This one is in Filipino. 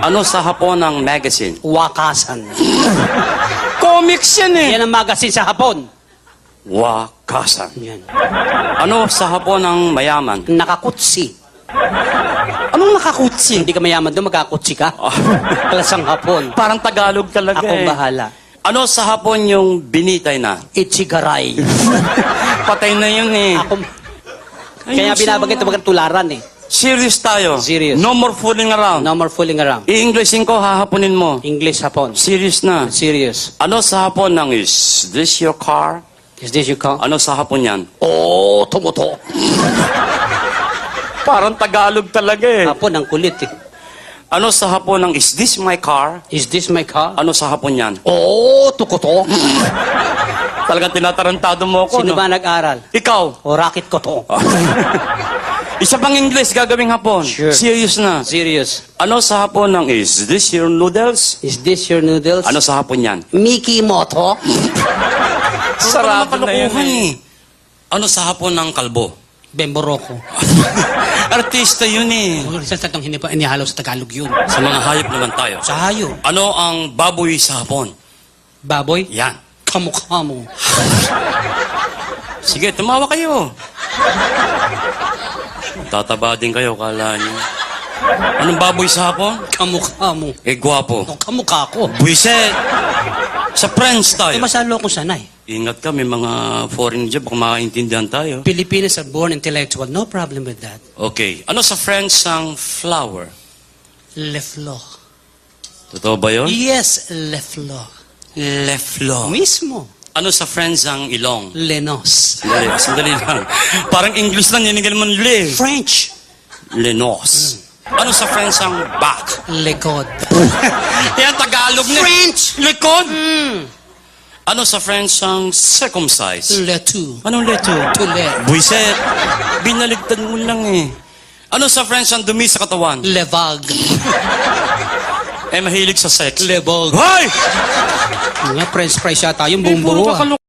Ano sa Hapon ang magazine? Wakasan. Comics yan eh. Yan ang magazine sa Hapon. Wakasan. Yan. Ano sa Hapon ang mayaman? Nakakutsi. Anong nakakutsi? Hindi ka mayaman doon, magkakutsi ka. Kalasang Hapon. Parang Tagalog talaga Ako eh. bahala. Ano sa Hapon yung binitay na? Ichigaray. Patay na yun eh. Ako. Kaya binabagay ito tularan eh. Serious tayo. Serious. No more fooling around. No more fooling around. I-Englishin ko, hahaponin mo. English Hapon. Serious na. Serious. Ano sa Hapon ng is this your car? Is this your car? Ano sa Hapon yan? Oh, tumuto. Parang Tagalog talaga eh. Hapon, ang kulit eh. Ano sa Hapon ng is this my car? Is this my car? Ano sa Hapon yan? Oh, tukuto. Talagang tinatarantado mo ako, Sino no? ba nag-aral? Ikaw. O racket ko to. Isa pang English gagawing Hapon. Sure. Serious na. Serious. Ano sa Hapon ng is this your noodles? Is this your noodles? Ano sa Hapon yan? Mickey Moto? Sarado na yan eh. Ano sa Hapon ng kalbo? Bemboroko. Artista yun eh. Sa tatang inihalo sa Tagalog yun. Sa mga hayop naman tayo. Sa hayo. Ano ang baboy sa Hapon? Baboy? Yan. Kamukha mo. Sige, tumawa kayo. Tataba din kayo, kala niyo. Anong baboy sa Hapon? Kamukha mo. Eh, gwapo. O, kamukha ko. Buiset! Sa friends Eh, tayo. masalo ko sanay. Ingat ka, may mga foreign job, baka makaintindihan tayo. Filipinos are born intellectual. No problem with that. Okay. Ano sa friends ang flower? Le Fleur. Totoo ba yun? Yes, Le Fleur. Leflo. Mismo. Ano sa friends ang ilong? Lenos. Sandali lang. Parang English lang, yanigil mo le. French. Lenos. Ano sa friends ang back? Lekod. Yan, Tagalog na. French. Likod. Ano sa friends ang circumcise? Letu. Anong leto? Tule. Buiset. Binaligtad mo lang eh. Ano sa friends ang dumi sa katawan? Levag. Eh, mahilig sa sex. Lebog. Hoy! Mga French fries yata yung Eh, buong puro buo. kakalo-